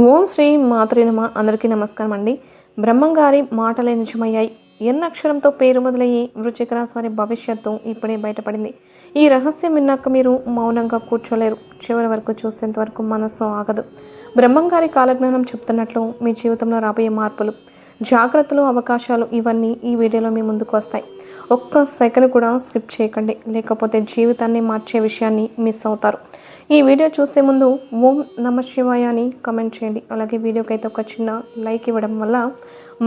ఓం శ్రీ మాతృ నమ. అందరికీ నమస్కారం అండి. బ్రహ్మంగారి మాటలే నిజమయ్యాయి. ఎన్ అక్షరంతో పేరు మొదలయ్యి వృశ్చిక రాశి వారి భవిష్యత్తు ఇప్పుడే బయటపడింది. ఈ రహస్యం విన్నాక మీరు మౌనంగా కూర్చోలేరు. చివరి వరకు చూసేంత వరకు మనస్సు ఆగదు. బ్రహ్మంగారి కాలజ్ఞానం చెప్తున్నట్లు మీ జీవితంలో రాబోయే మార్పులు, జాగ్రత్తలు, అవకాశాలు ఇవన్నీ ఈ వీడియోలో మీ ముందుకు వస్తాయి. ఒక్క సెకండ్ కూడా స్కిప్ చేయకండి, లేకపోతే జీవితాన్ని మార్చే విషయాన్ని మిస్ అవుతారు. ఈ వీడియో చూసే ముందు ఓం నమ శివాయ అని కామెంట్ చేయండి. అలాగే వీడియోకి అయితే ఒక చిన్న లైక్ ఇవ్వడం వల్ల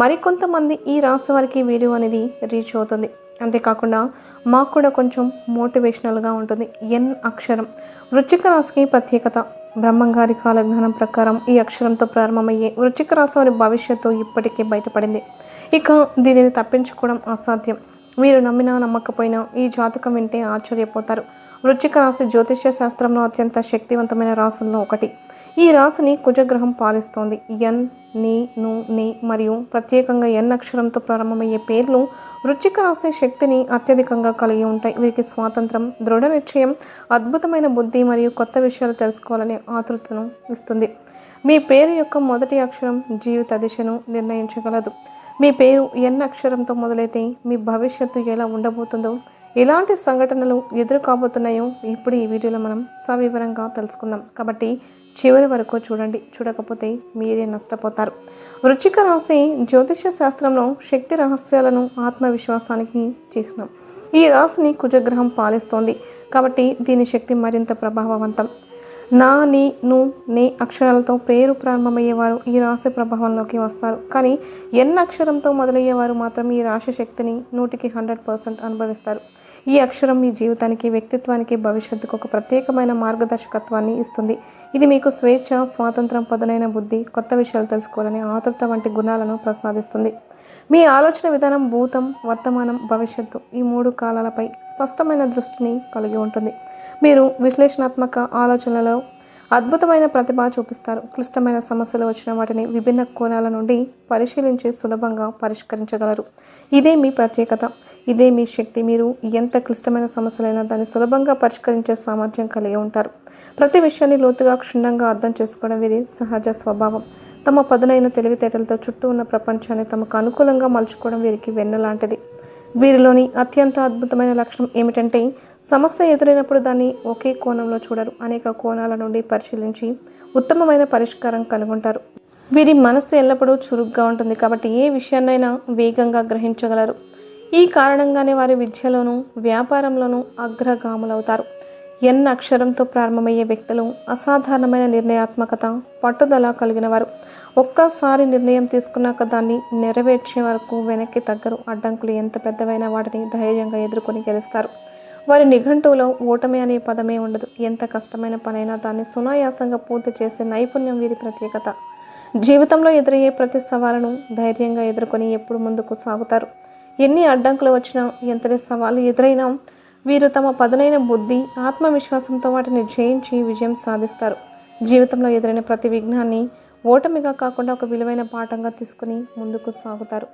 మరికొంతమంది ఈ రాశి వారికి వీడియో అనేది రీచ్ అవుతుంది. అంతేకాకుండా మాకు కూడా కొంచెం మోటివేషనల్గా ఉంటుంది. ఎన్ అక్షరం వృశ్చిక రాశికి ప్రత్యేకత. బ్రహ్మంగారి కాలజ్ఞానం ప్రకారం ఈ అక్షరంతో ప్రారంభమయ్యే వృశ్చిక రాశి వారి భవిష్యత్తు ఇప్పటికే బయటపడింది. ఇక దీనిని తప్పించుకోవడం అసాధ్యం. మీరు నమ్మినా నమ్మకపోయినా ఈ జాతకం వింటే ఆశ్చర్యపోతారు. వృశ్చిక రాశి జ్యోతిష్య శాస్త్రంలో అత్యంత శక్తివంతమైన రాశుల్లో ఒకటి. ఈ రాశిని కుజగ్రహం పాలిస్తోంది. ఎన్, ని, ను, ని మరియు ప్రత్యేకంగా ఎన్ అక్షరంతో ప్రారంభమయ్యే పేర్లు వృశ్చిక రాశి శక్తిని అత్యధికంగా కలిగి ఉంటాయి. వీరికి స్వాతంత్రం, దృఢ నిశ్చయం, అద్భుతమైన బుద్ధి మరియు కొత్త విషయాలు తెలుసుకోవాలనే ఆతృతను ఇస్తుంది. మీ పేరు యొక్క మొదటి అక్షరం జీవిత దిశను నిర్ణయించగలదు. మీ పేరు ఎన్ అక్షరంతో మొదలైతే మీ భవిష్యత్తు ఎలా ఉండబోతుందో, ఎలాంటి సంఘటనలు ఎదురు కాబోతున్నాయో ఇప్పుడు ఈ వీడియోలో మనం సవివరంగా తెలుసుకుందాం. కాబట్టి చివరి వరకు చూడండి, చూడకపోతే మీరే నష్టపోతారు. వృశ్చిక రాశి జ్యోతిష శాస్త్రంలో శక్తి రహస్యాలను, ఆత్మవిశ్వాసానికి చిహ్నం. ఈ రాశిని కుజగ్రహం పాలిస్తోంది కాబట్టి దీని శక్తి మరింత ప్రభావవంతం. నా, ని, ను, నే అక్షరాలతో పేరు ప్రారంభమయ్యేవారు ఈ రాశి ప్రభావంలోకి వస్తారు. కానీ ఎన్ అక్షరంతో మొదలయ్యేవారు మాత్రం ఈ రాశి శక్తిని 100% అనుభవిస్తారు. ఈ అక్షరం మీ జీవితానికి, వ్యక్తిత్వానికి, భవిష్యత్తుకు ఒక ప్రత్యేకమైన మార్గదర్శకత్వాన్ని ఇస్తుంది. ఇది మీకు స్వేచ్ఛ, స్వాతంత్రం, పదునైన బుద్ధి, కొత్త విషయాలు తెలుసుకోవాలనే ఆతృత వంటి గుణాలను ప్రసాదిస్తుంది. మీ ఆలోచన విధానం భూతం, వర్తమానం, భవిష్యత్తు ఈ 3 కాలాలపై స్పష్టమైన దృష్టిని కలిగి ఉంటుంది. మీరు విశ్లేషణాత్మక ఆలోచనలలో అద్భుతమైన ప్రతిభ చూపిస్తారు. క్లిష్టమైన సమస్యలు వచ్చిన వాటిని విభిన్న కోణాల నుండి పరిశీలించి సులభంగా పరిష్కరించగలరు. ఇదే మీ ప్రత్యేకత, ఇదే మీ శక్తి. మీరు ఎంత క్లిష్టమైన సమస్యలైనా దాన్ని సులభంగా పరిష్కరించే సామర్థ్యం కలిగి ఉంటారు. ప్రతి విషయాన్ని లోతుగా, క్షుణ్ణంగా అర్థం చేసుకోవడం వీరి సహజ స్వభావం. తమ పదునైన తెలివితేటలతో చుట్టూ ఉన్న ప్రపంచాన్ని తమకు అనుకూలంగా మలుచుకోవడం వీరికి వెన్నలాంటిది. వీరిలోని అత్యంత అద్భుతమైన లక్షణం ఏమిటంటే సమస్య ఎదురైనప్పుడు దాన్ని ఒకే కోణంలో చూడరు. అనేక కోణాల నుండి పరిశీలించి ఉత్తమమైన పరిష్కారం కనుగొంటారు. వీరి మనస్సు ఎల్లప్పుడూ చురుగ్గా ఉంటుంది కాబట్టి ఏ విషయాన్నైనా వేగంగా గ్రహించగలరు. ఈ కారణంగానే వారి విద్యలోనూ, వ్యాపారంలోనూ అగ్రగాములవుతారు. ఎన్ అక్షరంతో ప్రారంభమయ్యే వ్యక్తులు అసాధారణమైన నిర్ణయాత్మకత, పట్టుదల కలిగిన వారు. ఒక్కసారి నిర్ణయం తీసుకున్నాక దాన్ని నెరవేర్చే వరకు వెనక్కి తగ్గరు. అడ్డంకులు ఎంత పెద్దవైనా వాటిని ధైర్యంగా ఎదుర్కొని గెలుస్తారు. వారి నిఘంటువులో ఓటమి అనే పదమే ఉండదు. ఎంత కష్టమైన పనైనా దాన్ని సునాయాసంగా పూర్తి చేసే నైపుణ్యం వీరి ప్రత్యేకత. జీవితంలో ఎదురయ్యే ప్రతి సవాలును ధైర్యంగా ఎదుర్కొని ఎప్పుడు ముందుకు సాగుతారు. ఎన్ని అడ్డంకులు వచ్చినా, ఎంతటి సవాలు ఎదురైనా వీరు తమ పదునైన బుద్ధి, ఆత్మవిశ్వాసంతో వాటిని జయించి విజయం సాధిస్తారు. జీవితంలో ఎదురైన ప్రతి విఘ్నాన్ని ఓటమిగా కాకుండా ఒక విలువైన పాఠంగా తీసుకుని ముందుకు సాగుతారు.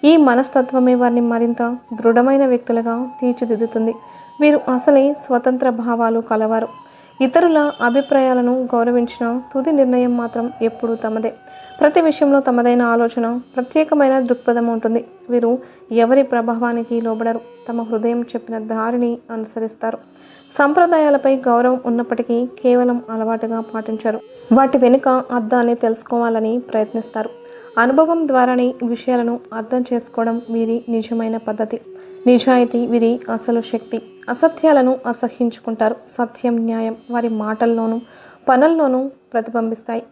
ఈ మనస్తత్వమే వారిని మరింత దృఢమైన వ్యక్తులుగా తీర్చిదిద్దుతుంది. వీరు అసలే స్వతంత్ర భావాలు కలవారు. ఇతరుల అభిప్రాయాలను గౌరవించిన తుది నిర్ణయం మాత్రం ఎప్పుడూ తమదే. ప్రతి విషయంలో తమదైన ఆలోచన, ప్రత్యేకమైన దృక్పథం ఉంటుంది. వీరు ఎవరి ప్రభావానికి లోబడరు. తమ హృదయం చెప్పిన దారిని అనుసరిస్తారు. సంప్రదాయాలపై గౌరవం ఉన్నప్పటికీ కేవలం అలవాటుగా పాటించరు. వాటి వెనుక అర్థాన్ని తెలుసుకోవాలని ప్రయత్నిస్తారు. అనుభవం ద్వారానే విషయాలను అర్థం చేసుకోవడం వీరి నిజమైన పద్ధతి. నిజాయితీ వీరి అసలు శక్తి. అసత్యాలను అసహ్యించుకుంటారు. సత్యం, న్యాయం వారి మాటల్లోనూ, పనుల్లోనూ ప్రతిబింబిస్తాయి.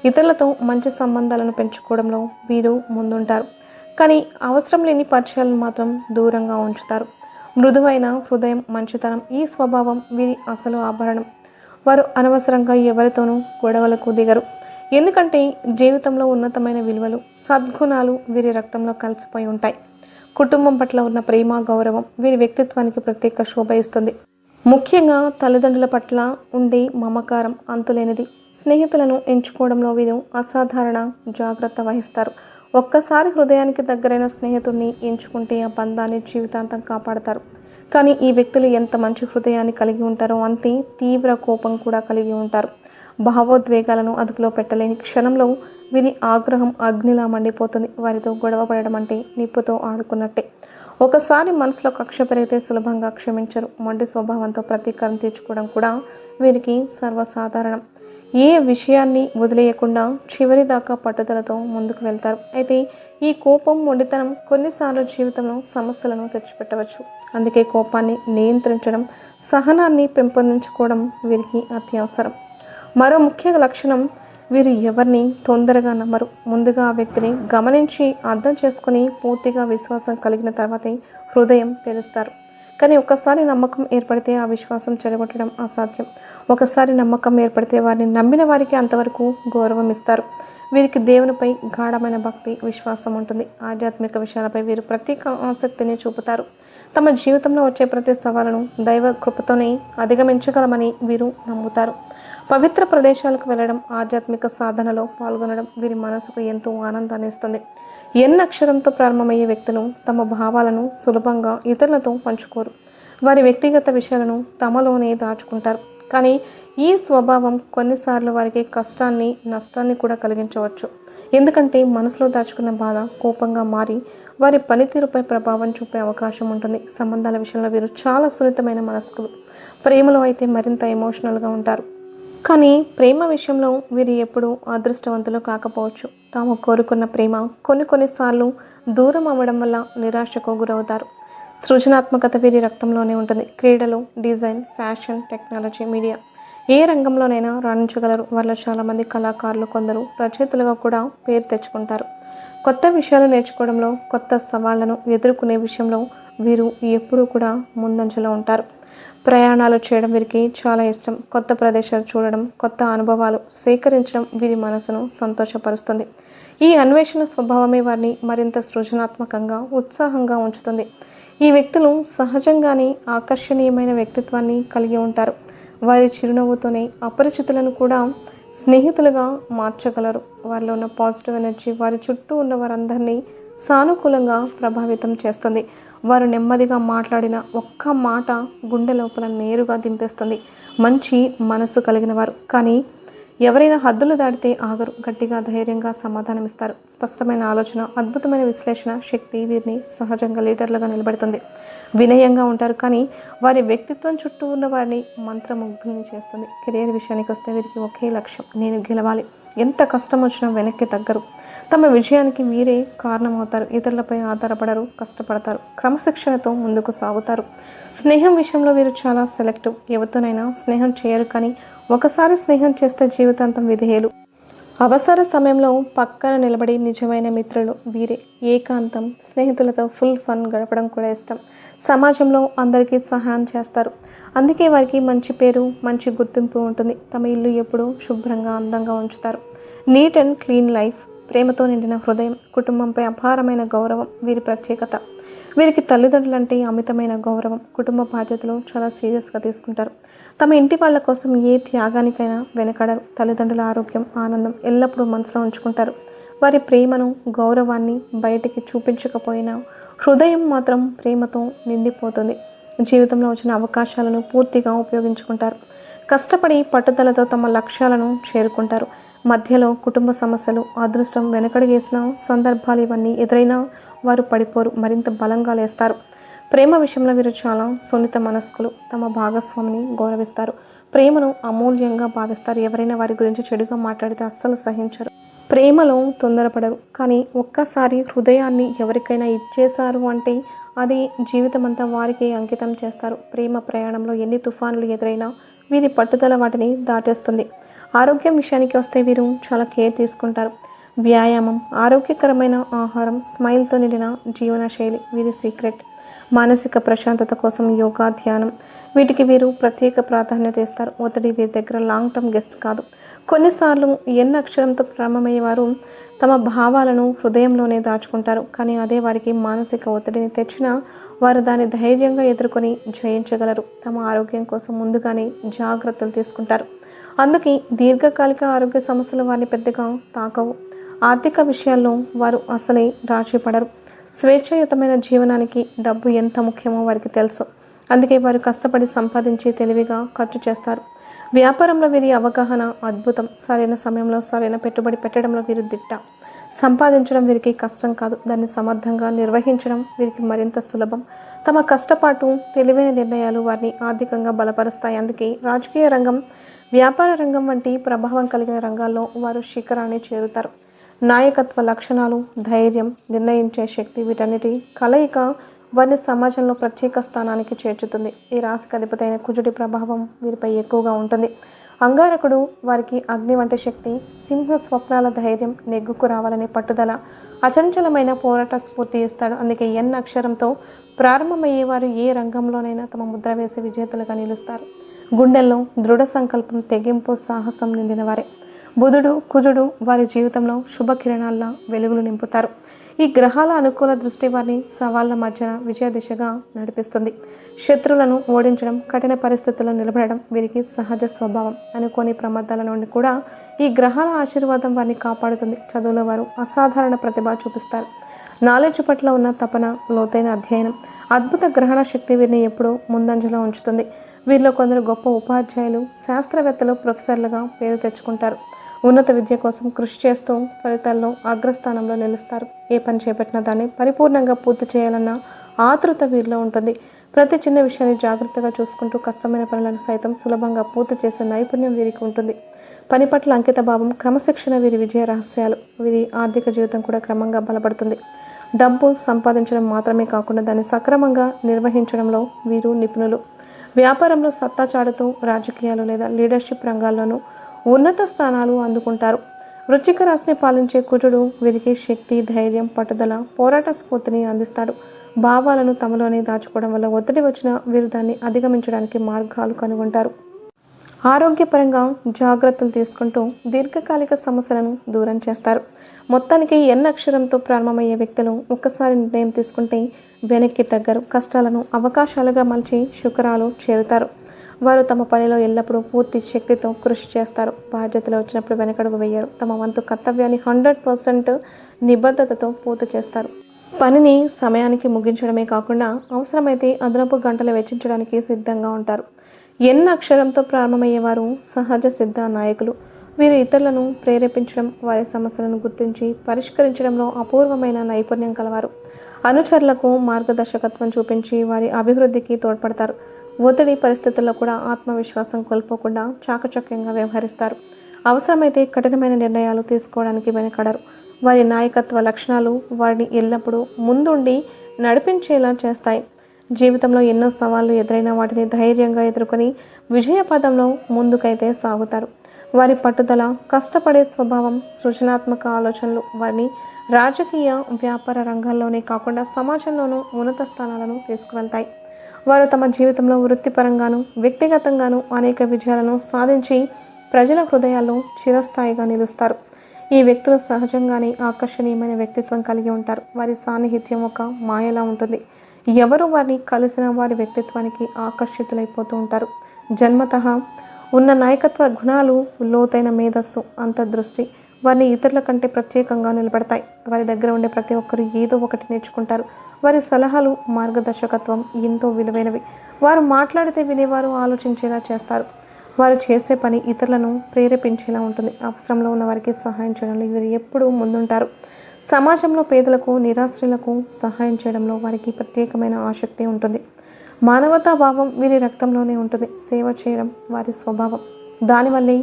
ఇతరులతో మంచి సంబంధాలను పెంచుకోవడంలో వీరు ముందుంటారు. కానీ అవసరం లేని పరిచయాలను మాత్రం దూరంగా ఉంచుతారు. మృదువైన హృదయం, మంచితనం ఈ స్వభావం వీరి అసలు ఆభరణం. వారు అనవసరంగా ఎవరితోనూ గొడవలకు దిగరు. ఎందుకంటే జీవితంలో ఉన్నతమైన విలువలు, సద్గుణాలు వీరి రక్తంలో కలిసిపోయి ఉంటాయి. కుటుంబం పట్ల ఉన్న ప్రేమ, గౌరవం వీరి వ్యక్తిత్వానికి ప్రత్యేక శోభ ఇస్తుంది. ముఖ్యంగా తల్లిదండ్రుల పట్ల ఉండే మమకారం అంతులేనిది. స్నేహితులను ఎంచుకోవడంలో వీరు అసాధారణ జాగ్రత్త వహిస్తారు. ఒక్కసారి హృదయానికి దగ్గరైన స్నేహితుడిని ఎంచుకుంటే ఆ బంధాన్ని జీవితాంతం కాపాడతారు. కానీ ఈ వ్యక్తులు ఎంత మంచి హృదయాన్ని కలిగి ఉంటారో అంతే తీవ్ర కోపం కూడా కలిగి ఉంటారు. భావోద్వేగాలను అదుపులో పెట్టలేని క్షణంలో వీరి ఆగ్రహం అగ్నిలా మండిపోతుంది. వారితో గొడవ పడడం అంటే నిప్పుతో ఆడుకున్నట్టే. ఒకసారి మనసులో కక్ష పెరిగితే సులభంగా క్షమించరు. మొండి స్వభావంతో ప్రతీకారం తీర్చుకోవడం కూడా వీరికి సర్వసాధారణం. ఏ విషయాన్ని వదిలేయకుండా చివరి దాకా పట్టుదలతో ముందుకు వెళ్తారు. అయితే ఈ కోపం, మొండితనం కొన్నిసార్లు జీవితంలో సమస్యలను తెచ్చిపెట్టవచ్చు. అందుకే కోపాన్ని నియంత్రించడం, సహనాన్ని పెంపొందించుకోవడం వీరికి అత్యవసరం. మరో ముఖ్య లక్షణం, వీరు ఎవరిని తొందరగా నమ్మరు. ముందుగా ఆ వ్యక్తిని గమనించి అర్థం చేసుకుని పూర్తిగా విశ్వాసం కలిగిన తర్వాతే హృదయం తెరుస్తారు. కానీ ఒక్కసారి నమ్మకం ఏర్పడితే ఆ విశ్వాసం చెడగొట్టడం అసాధ్యం. ఒకసారి నమ్మకం ఏర్పడితే వారిని నమ్మిన వారికి అంతవరకు గౌరవం ఇస్తారు. వీరికి దేవునిపై గాఢమైన భక్తి, విశ్వాసం ఉంటుంది. ఆధ్యాత్మిక విషయాలపై వీరు ప్రత్యేక ఆసక్తిని చూపుతారు. తమ జీవితంలో వచ్చే ప్రతి సవాలును దైవ కృపతోనే అధిగమించగలమని వీరు నమ్ముతారు. పవిత్ర ప్రదేశాలకు వెళ్ళడం, ఆధ్యాత్మిక సాధనలో పాల్గొనడం వీరి మనసుకు ఎంతో ఆనందాన్ని ఇస్తుంది. ఎన్ అక్షరంతో ప్రారంభమయ్యే వ్యక్తులు తమ భావాలను సులభంగా ఇతరులతో పంచుకోరు. వారి వ్యక్తిగత విషయాలను తమలోనే దాచుకుంటారు. కానీ ఈ స్వభావం కొన్నిసార్లు వారికి కష్టాన్ని, నష్టాన్ని కూడా కలిగించవచ్చు. ఎందుకంటే మనసులో దాచుకున్న బాధ కోపంగా మారి వారి పనితీరుపై ప్రభావం చూపే అవకాశం ఉంటుంది. సంబంధాల విషయంలో వీరు చాలా సున్నితమైన మనస్కులు. ప్రేమలో అయితే మరింత ఎమోషనల్గా ఉంటారు. కానీ ప్రేమ విషయంలో వీరు ఎప్పుడూ అదృష్టవంతులు కాకపోవచ్చు. తాము కోరుకున్న ప్రేమ కొన్నిసార్లు దూరం అవ్వడం వల్ల నిరాశకు గురవుతారు. సృజనాత్మకత వీరి రక్తంలోనే ఉంటుంది. క్రీడలు, డిజైన్, ఫ్యాషన్, టెక్నాలజీ, మీడియా ఏ రంగంలోనైనా రాణించగలరు. వాళ్ళు చాలామంది కళాకారులు, కొందరు రచయితలుగా కూడా పేరు తెచ్చుకుంటారు. కొత్త విషయాలు నేర్చుకోవడంలో, కొత్త సవాళ్లను ఎదుర్కొనే విషయంలో వీరు ఎప్పుడూ కూడా ముందంజలో ఉంటారు. ప్రయాణాలు చేయడం వీరికి చాలా ఇష్టం. కొత్త ప్రదేశాలు చూడడం, కొత్త అనుభవాలు సేకరించడం వీరి మనసును సంతోషపరుస్తుంది. ఈ అన్వేషణ స్వభావమే వారిని మరింత సృజనాత్మకంగా, ఉత్సాహంగా ఉంచుతుంది. ఈ వ్యక్తులు సహజంగానే ఆకర్షణీయమైన వ్యక్తిత్వాన్ని కలిగి ఉంటారు. వారి చిరునవ్వుతోనే అపరిచితులను కూడా స్నేహితులుగా మార్చగలరు. వారిలో ఉన్న పాజిటివ్ ఎనర్జీ వారి చుట్టూ ఉన్న వారందరినీ సానుకూలంగా ప్రభావితం చేస్తుంది. వారు నెమ్మదిగా మాట్లాడిన ఒక్క మాట గుండె లోపల నేరుగా దింపేస్తుంది. మంచి మనసు కలిగిన వారు. కానీ ఎవరైనా హద్దులు దాటితే ఆగరు. గట్టిగా, ధైర్యంగా సమాధానమిస్తారు. స్పష్టమైన ఆలోచన, అద్భుతమైన విశ్లేషణ శక్తి వీరిని సహజంగా లీడర్లుగా నిలబెడుతుంది. వినయంగా ఉంటారు, కానీ వారి వ్యక్తిత్వం చుట్టూ ఉన్న వారిని మంత్రముగ్ధుల్ని చేస్తుంది. కెరీర్ విషయానికి వస్తే వీరికి ఒకే లక్ష్యం, నేను గెలవాలి. ఎంత కష్టం వచ్చినా వెనక్కి తగ్గరు. తమ విజయానికి వీరే కారణమవుతారు. ఇతరులపై ఆధారపడరు, కష్టపడతారు, క్రమశిక్షణతో ముందుకు సాగుతారు. స్నేహం విషయంలో వీరు చాలా సెలెక్టివ్. ఎవరితోనైనా స్నేహం చేయరు, కానీ ఒకసారి స్నేహం చేస్తే జీవితాంతం విధేయులు. అవసర సమయంలో పక్కన నిలబడి నిజమైన మిత్రులు వీరే. ఏకాంతం, స్నేహితులతో ఫుల్ ఫన్ గడపడం కూడా ఇష్టం. సమాజంలో అందరికీ సహాయం చేస్తారు. అందుకే వారికి మంచి పేరు, మంచి గుర్తింపు ఉంటుంది. తమ ఇల్లు ఎప్పుడూ శుభ్రంగా, అందంగా ఉంచుతారు. నీట్ అండ్ క్లీన్ లైఫ్, ప్రేమతో నిండిన హృదయం, కుటుంబంపై అపారమైన గౌరవం వీరి ప్రత్యేకత. వీరికి తల్లిదండ్రులంటే అమితమైన గౌరవం. కుటుంబ బాధ్యతలు చాలా సీరియస్గా తీసుకుంటారు. తమ ఇంటి వాళ్ళ కోసం ఏ త్యాగానికైనా వెనకడరు. తల్లిదండ్రుల ఆరోగ్యం, ఆనందం ఎల్లప్పుడూ మనసులో ఉంచుకుంటారు. వారి ప్రేమను, గౌరవాన్ని బయటికి చూపించకపోయినా హృదయం మాత్రం ప్రేమతో నిండిపోతుంది. జీవితంలో వచ్చిన అవకాశాలను పూర్తిగా ఉపయోగించుకుంటారు. కష్టపడి పట్టుదలతో తమ లక్ష్యాలను చేరుకుంటారు. మధ్యలో కుటుంబ సమస్యలు, అదృష్టం వెనకడుగేసిన సందర్భాలు ఇవన్నీ ఎదురైనా వారు పడిపోరు, మరింత బలంగా లేస్తారు. ప్రేమ విషయంలో వీరు చాలా సున్నిత మనస్కులు. తమ భాగస్వామిని గౌరవిస్తారు. ప్రేమను అమూల్యంగా భావిస్తారు. ఎవరైనా వారి గురించి చెడుగా మాట్లాడితే అస్సలు సహించరు. ప్రేమలో తొందరపడరు. కానీ ఒక్కసారి హృదయాన్ని ఎవరికైనా ఇచ్చేశారు అంటే అది జీవితమంతా వారికి అంకితం చేస్తారు. ప్రేమ ప్రయాణంలో ఎన్ని తుఫానులు ఎదురైనా వీరి పట్టుదల వాటిని దాటేస్తుంది. ఆరోగ్యం విషయానికి వస్తే వీరు చాలా కేర్ తీసుకుంటారు. వ్యాయామం, ఆరోగ్యకరమైన ఆహారం, స్మైల్తో నిండిన జీవనశైలి వీరి సీక్రెట్. మానసిక ప్రశాంతత కోసం యోగా, ధ్యానం వీటికి వీరు ప్రత్యేక ప్రాధాన్యత ఇస్తారు. ఒత్తిడి వీరి దగ్గర లాంగ్ టర్మ్ గెస్ట్ కాదు. కొన్నిసార్లు ఎన్ అక్షరంతో ప్రారంభమయ్యేవారు తమ భావాలను హృదయంలోనే దాచుకుంటారు. కానీ అదే వారికి మానసిక ఒత్తిడిని తెచ్చినా వారు దాన్ని ధైర్యంగా ఎదుర్కొని జయించగలరు. తమ ఆరోగ్యం కోసం ముందుగానే జాగ్రత్తలు తీసుకుంటారు. అందుకే దీర్ఘకాలిక ఆరోగ్య సమస్యలు వారిని పెద్దగా తాకవు. ఆర్థిక విషయాల్లో వారు అసలే రాజీ పడరు. స్వేచ్ఛాయుతమైన జీవనానికి డబ్బు ఎంత ముఖ్యమో వారికి తెలుసు. అందుకే వారు కష్టపడి సంపాదించి తెలివిగా ఖర్చు చేస్తారు. వ్యాపారంలో వీరి అవగాహన అద్భుతం. సరైన సమయంలో సరైన పెట్టుబడి పెట్టడంలో వీరు దిట్ట. సంపాదించడం వీరికి కష్టం కాదు, దాన్ని సమర్థంగా నిర్వహించడం వీరికి మరింత సులభం. తమ కష్టపాటు, తెలివైన నిర్ణయాలు వారిని ఆర్థికంగా బలపరుస్తాయి. అందుకే రాజకీయ రంగం, వ్యాపార రంగం వంటి ప్రభావం కలిగిన రంగాల్లో వారు శిఖరాన్ని చేరుతారు. నాయకత్వ లక్షణాలు, ధైర్యం, నిర్ణయించే శక్తి, వీటన్నిటి కలయిక వారిని సమాజంలో ప్రత్యేక స్థానానికి చేర్చుతుంది. ఈ రాశికి అధిపతి అయిన కుజుడి ప్రభావం వీరిపై ఎక్కువగా ఉంటుంది. అంగారకుడు వారికి అగ్ని వంటి శక్తి, సింహ స్వప్నాల ధైర్యం, నెగ్గుకు రావాలనే పట్టుదల, అచంచలమైన పోరాట స్ఫూర్తి ఇస్తాడు. అందుకే ఎన్ అక్షరంతో ప్రారంభమయ్యేవారు ఏ రంగంలోనైనా తమ ముద్ర వేసి విజేతలుగా నిలుస్తారు. గుండెల్లో దృఢ సంకల్పం, తెగింపు, సాహసం నిండిన వారే. బుధుడు, కుజుడు వారి జీవితంలో శుభకిరణాల్లా వెలుగులు నింపుతారు. ఈ గ్రహాల అనుకూల దృష్టి వారిని సవాళ్ల మధ్యన విజయ దిశగా నడిపిస్తుంది. శత్రువులను ఓడించడం, కఠిన పరిస్థితుల్లో నిలబడడం వీరికి సహజ స్వభావం. అనుకోని ప్రమాదాల నుండి కూడా ఈ గ్రహాల ఆశీర్వాదం వారిని కాపాడుతుంది. చదువులో వారు అసాధారణ ప్రతిభ చూపిస్తారు. నాలెడ్జ్ పట్ల ఉన్న తపన, లోతైన అధ్యయనం, అద్భుత గ్రహణ శక్తి వీరిని ఎప్పుడూ ముందంజలో ఉంచుతుంది. వీరిలో కొందరు గొప్ప ఉపాధ్యాయులు, శాస్త్రవేత్తలు, ప్రొఫెసర్లుగా పేరు తెచ్చుకుంటారు. ఉన్నత విద్య కోసం కృషి చేస్తూ ఫలితాల్లో అగ్రస్థానంలో నిలుస్తారు. ఏ పని చేపట్టినా దాన్ని పరిపూర్ణంగా పూర్తి చేయాలన్న ఆతృత వీరిలో ఉంటుంది. ప్రతి చిన్న విషయాన్ని జాగ్రత్తగా చూసుకుంటూ కష్టమైన పనులను సైతం సులభంగా పూర్తి చేసే నైపుణ్యం వీరికి ఉంటుంది. పని పట్ల అంకిత భావం, క్రమశిక్షణ వీరి విజయ రహస్యాలు. వీరి ఆర్థిక జీవితం కూడా క్రమంగా బలపడుతుంది. డబ్బు సంపాదించడం మాత్రమే కాకుండా దాన్ని సక్రమంగా నిర్వహించడంలో వీరు నిపుణులు. వ్యాపారంలో సత్తా చాటుతూ రాజకీయాలు లేదా లీడర్షిప్ రంగాల్లోనూ ఉన్నత స్థానాలు అందుకుంటారు. వృశ్చిక రాశిని పాలించే కుజుడు వీరికి శక్తి, ధైర్యం, పట్టుదల, పోరాట స్ఫూర్తిని అందిస్తాడు. భావాలను తమలోనే దాచుకోవడం వల్ల ఒత్తిడి వచ్చినా వీరు దాన్ని అధిగమించడానికి మార్గాలు కనుగొంటారు. ఆరోగ్యపరంగా జాగ్రత్తలు తీసుకుంటూ దీర్ఘకాలిక సమస్యలను దూరం చేస్తారు. మొత్తానికి ఎన్ అక్షరంతో ప్రారంభమయ్యే వ్యక్తులు ఒక్కసారి నిర్ణయం తీసుకుంటే వెనక్కి తగ్గరు. కష్టాలను అవకాశాలుగా మలిచి శుక్రాలు చేరుతారు. వారు తమ పనిలో ఎల్లప్పుడూ పూర్తి శక్తితో కృషి చేస్తారు. బాధ్యతలు వచ్చినప్పుడు వెనకడుగు వేయరు. తమ వంతు కర్తవ్యాన్ని 100% నిబద్ధతతో పూర్తి చేస్తారు. పనిని సమయానికి ముగించడమే కాకుండా అవసరమైతే అదనపు గంటలు వెచ్చించడానికి సిద్ధంగా ఉంటారు. ఎన్ అక్షరంతో ప్రారంభమయ్యేవారు సహజ సిద్ధ నాయకులు. వీరు ఇతరులను ప్రేరేపించడం, వారి సమస్యలను గుర్తించి పరిష్కరించడంలో అపూర్వమైన నైపుణ్యం కలవారు. అనుచరులకు మార్గదర్శకత్వం చూపించి వారి అభివృద్ధికి తోడ్పడతారు. ఒత్తిడి పరిస్థితుల్లో కూడా ఆత్మవిశ్వాసం కోల్పోకుండా చాకచక్యంగా వ్యవహరిస్తారు. అవసరమైతే కఠినమైన నిర్ణయాలు తీసుకోవడానికి వెనకడరు. వారి నాయకత్వ లక్షణాలు వారిని ఎల్లప్పుడూ ముందుండి నడిపించేలా చేస్తాయి. జీవితంలో ఎన్నో సవాళ్లు ఎదురైన వాటిని ధైర్యంగా ఎదుర్కొని విజయపదంలో ముందుకైతే సాగుతారు. వారి పట్టుదల, కష్టపడే స్వభావం, సృజనాత్మక ఆలోచనలు వారిని రాజకీయ, వ్యాపార రంగాల్లోనే కాకుండా సమాజంలోనూ ఉన్నత స్థానాలను తీసుకువెళ్తాయి. వారు తమ జీవితంలో వృత్తిపరంగాను, వ్యక్తిగతంగాను అనేక విజయాలను సాధించి ప్రజల హృదయాల్లో చిరస్థాయిగా నిలుస్తారు. ఈ వ్యక్తులు సహజంగానే ఆకర్షణీయమైన వ్యక్తిత్వం కలిగి ఉంటారు. వారి సాన్నిహిత్యం ఒక మాయలా ఉంటుంది. ఎవరు వారిని కలిసిన వారి వ్యక్తిత్వానికి ఆకర్షితులైపోతూ ఉంటారు. జన్మతః ఉన్న నాయకత్వ గుణాలు, లోతైన మేధస్సు, అంతర్దృష్టి వారిని ఇతరుల కంటే ప్రత్యేకంగా నిలబడతాయి. వారి దగ్గర ఉండే ప్రతి ఒక్కరు ఏదో ఒకటి నేర్చుకుంటారు. వారి సలహాలు, మార్గదర్శకత్వం ఎంతో విలువైనవి. వారు మాట్లాడితే వినేవారు ఆలోచించేలా చేస్తారు. వారు చేసే పని ఇతరులను ప్రేరేపించేలా ఉంటుంది. అవసరంలో ఉన్న వారికి సహాయం చేయడంలో వీరు ఎప్పుడూ ముందుంటారు. సమాజంలో పేదలకు, నిరాశ్రులకు సహాయం చేయడంలో వారికి ప్రత్యేకమైన ఆసక్తి ఉంటుంది. మానవతా భావం వీరి రక్తంలోనే ఉంటుంది. సేవ చేయడం వారి స్వభావం. దానివల్లే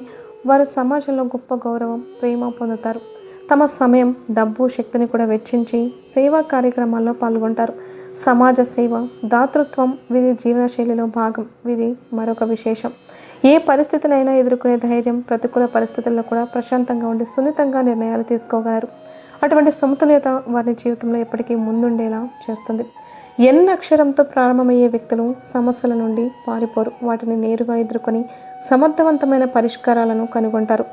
వారు సమాజంలో గొప్ప గౌరవం, ప్రేమ పొందుతారు. తమ సమయం, డబ్బు, శక్తిని కూడా వెచ్చించి సేవా కార్యక్రమాల్లో పాల్గొంటారు. సమాజ సేవ, దాతృత్వం వీరి జీవనశైలిలో భాగం. వీరి మరొక విశేషం, ఏ పరిస్థితులైనా ఎదుర్కొనే ధైర్యం, ప్రతికూల పరిస్థితుల్లో కూడా ప్రశాంతంగా ఉండి సున్నితంగా నిర్ణయాలు తీసుకోగలరు. అటువంటి సమతుల్యత వారి జీవితంలో ఎప్పటికీ ముందుండేలా చేస్తుంది. ఎన్ అక్షరంతో ప్రారంభమయ్యే వ్యక్తులు సమస్యల నుండి పారిపోరు. వాటిని నేరుగా ఎదుర్కొని సమర్థవంతమైన పరిష్కారాలను కనుగొంటారు.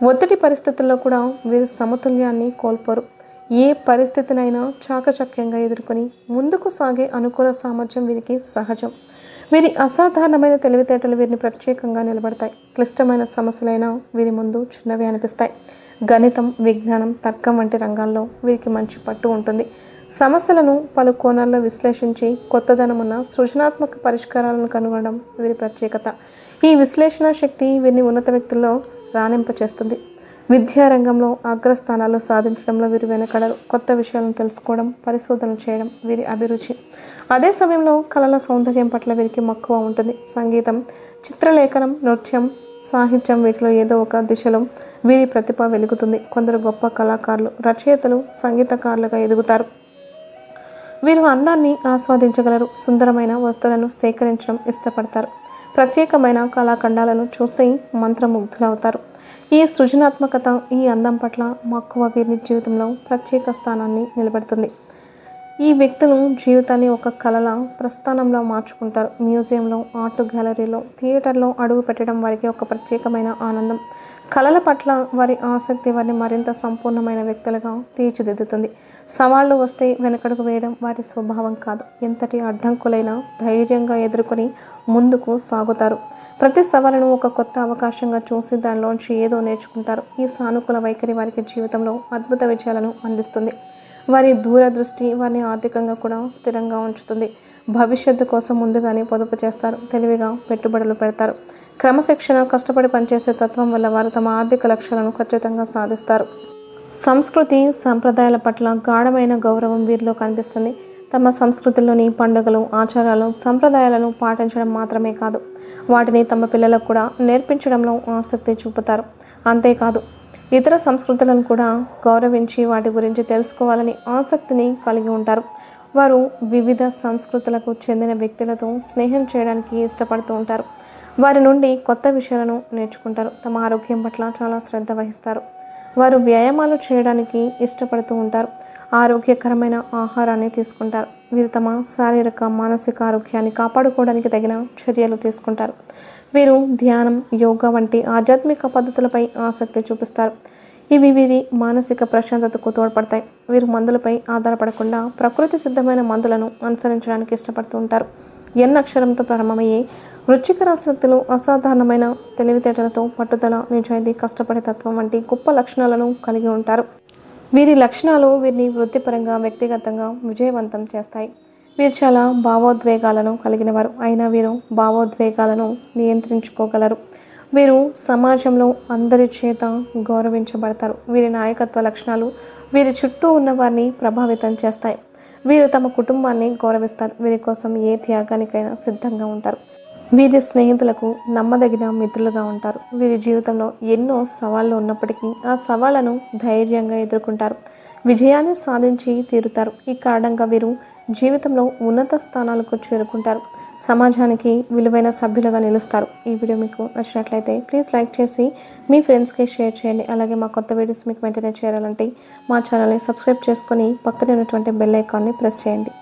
ఒత్తిడి పరిస్థితుల్లో కూడా వీరు సమతుల్యాన్ని కోల్పోరు. ఏ పరిస్థితినైనా చాకచక్యంగా ఎదుర్కొని ముందుకు సాగే అనుకూల సామర్థ్యం వీరికి సహజం. వీరి అసాధారణమైన తెలివితేటలు వీరిని ప్రత్యేకంగా నిలబడతాయి. క్లిష్టమైన సమస్యలైనా వీరి ముందు చిన్నవి అనిపిస్తాయి. గణితం, విజ్ఞానం, తర్కం వంటి రంగాల్లో వీరికి మంచి పట్టు ఉంటుంది. సమస్యలను పలు కోణాల్లో విశ్లేషించి కొత్తదనమున్న సృజనాత్మక పరిష్కారాలను కనుగొనడం వీరి ప్రత్యేకత. ఈ విశ్లేషణ శక్తి వీరిని ఉన్నత వ్యక్తుల్లో రాణింపచేస్తుంది. విద్యారంగంలో అగ్రస్థానాలు సాధించడంలో వీరు వెనకడరు. కొత్త విషయాలను తెలుసుకోవడం, పరిశోధనలు చేయడం వీరి అభిరుచి. అదే సమయంలో కళల సౌందర్యం పట్ల వీరికి మక్కువ ఉంటుంది. సంగీతం, చిత్రలేఖనం, నృత్యం, సాహిత్యం వీటిలో ఏదో ఒక దిశలో వీరి ప్రతిభ వెలుగుతుంది. కొందరు గొప్ప కళాకారులు, రచయితలు, సంగీతకారులుగా ఎదుగుతారు. వీరు అందాన్ని ఆస్వాదించగలరు. సుందరమైన వస్తువులను సేకరించడం ఇష్టపడతారు. ప్రత్యేకమైన కళాఖండాలను చూసి మంత్రముగ్ధులవుతారు. ఈ సృజనాత్మకత, ఈ అందం పట్ల మక్కువ వీరి జీవితంలో ప్రత్యేక స్థానాన్ని నిలబెడుతుంది. ఈ వ్యక్తులు జీవితాన్ని ఒక కళల ప్రస్థానంలో మార్చుకుంటారు. మ్యూజియంలో, ఆర్ట్ గ్యాలరీలో, థియేటర్లో అడుగు పెట్టడం వారికి ఒక ప్రత్యేకమైన ఆనందం. కళల పట్ల వారి ఆసక్తి వారిని మరింత సంపూర్ణమైన వ్యక్తులుగా తీర్చిదిద్దుతుంది. సవాళ్లు వస్తే వెనకడుగు వేయడం వారి స్వభావం కాదు. ఎంతటి అడ్డంకులైనా ధైర్యంగా ఎదుర్కొని ముందుకు సాగుతారు. ప్రతి సవాలును ఒక కొత్త అవకాశంగా చూసి దానిలోంచి ఏదో నేర్చుకుంటారు. ఈ సానుకూల వైఖరి వారికి జీవితంలో అద్భుత విజయాలను అందిస్తుంది. వారి దూరదృష్టి వారిని ఆర్థికంగా కూడా స్థిరంగా ఉంచుతుంది. భవిష్యత్తు కోసం ముందుగానే పొదుపు చేస్తారు. తెలివిగా పెట్టుబడులు పెడతారు. క్రమశిక్షణ, కష్టపడి పనిచేసే తత్వం వల్ల వారు తమ ఆర్థిక లక్ష్యాలను ఖచ్చితంగా సాధిస్తారు. సంస్కృతి, సంప్రదాయాల పట్ల గాఢమైన గౌరవం వీరిలో కనిపిస్తుంది. తమ సంస్కృతిలోని పండుగలు, ఆచారాలు, సంప్రదాయాలను పాటించడం మాత్రమే కాదు, వాటిని తమ పిల్లలకు కూడా నేర్పించడంలో ఆసక్తి చూపుతారు. అంతేకాదు, ఇతర సంస్కృతులను కూడా గౌరవించి వాటి గురించి తెలుసుకోవాలని ఆసక్తిని కలిగి ఉంటారు. వారు వివిధ సంస్కృతులకు చెందిన వ్యక్తులతో స్నేహం చేయడానికి ఇష్టపడుతూ ఉంటారు. వారి నుండి కొత్త విషయాలను నేర్చుకుంటారు. తమ ఆరోగ్యం పట్ల చాలా శ్రద్ధ వహిస్తారు. వారు వ్యాయామాలు చేయడానికి ఇష్టపడుతూ ఉంటారు. ఆరోగ్యకరమైన ఆహారాన్ని తీసుకుంటారు. వీరు తమ శారీరక, మానసిక ఆరోగ్యాన్ని కాపాడుకోవడానికి తగిన చర్యలు తీసుకుంటారు. వీరు ధ్యానం, యోగా వంటి ఆధ్యాత్మిక పద్ధతులపై ఆసక్తి చూపిస్తారు. ఇవి వీరి మానసిక ప్రశాంతతకు తోడ్పడతాయి. వీరు మందులపై ఆధారపడకుండా ప్రకృతి సిద్ధమైన మందులను అనుసరించడానికి ఇష్టపడుతూ ఉంటారు. ఎన్ అక్షరంతో ప్రారంభమయ్యే వృశ్చిక రాశి వ్యక్తులు అసాధారణమైన తెలివితేటలతో, పట్టుదల, నిజాయితీ, కష్టపడే తత్వం వంటి గొప్ప లక్షణాలను కలిగి ఉంటారు. వీరి లక్షణాలు వీరిని వృత్తిపరంగా, వ్యక్తిగతంగా విజయవంతం చేస్తాయి. వీరు చాలా భావోద్వేగాలను కలిగినవారు. అయినా వీరు భావోద్వేగాలను నియంత్రించుకోగలరు. వీరు సమాజంలో అందరి చేత గౌరవించబడతారు. వీరి నాయకత్వ లక్షణాలు వీరి చుట్టూ ఉన్న వారిని ప్రభావితం చేస్తాయి. వీరు తమ కుటుంబాన్ని గౌరవిస్తారు. వీరి కోసం ఏ త్యాగానికైనా సిద్ధంగా ఉంటారు. వీరి స్నేహితులకు నమ్మదగిన మిత్రులుగా ఉంటారు. వీరి జీవితంలో ఎన్నో సవాళ్లు ఉన్నప్పటికీ ఆ సవాళ్లను ధైర్యంగా ఎదుర్కొంటారు. విజయాన్ని సాధించి తీరుతారు. ఈ కారణంగా వీరు జీవితంలో ఉన్నత స్థానాలకు చేరుకుంటారు. సమాజానికి విలువైన సభ్యులుగా నిలుస్తారు. ఈ వీడియో మీకు నచ్చినట్లయితే ప్లీజ్ లైక్ చేసి మీ ఫ్రెండ్స్కి షేర్ చేయండి. అలాగే మా కొత్త వీడియోస్ మీకు వెంటనే చేరాలంటే మా ఛానల్ని సబ్స్క్రైబ్ చేసుకొని పక్కనే ఉన్నటువంటి బెల్ ఐకాన్ని ప్రెస్ చేయండి.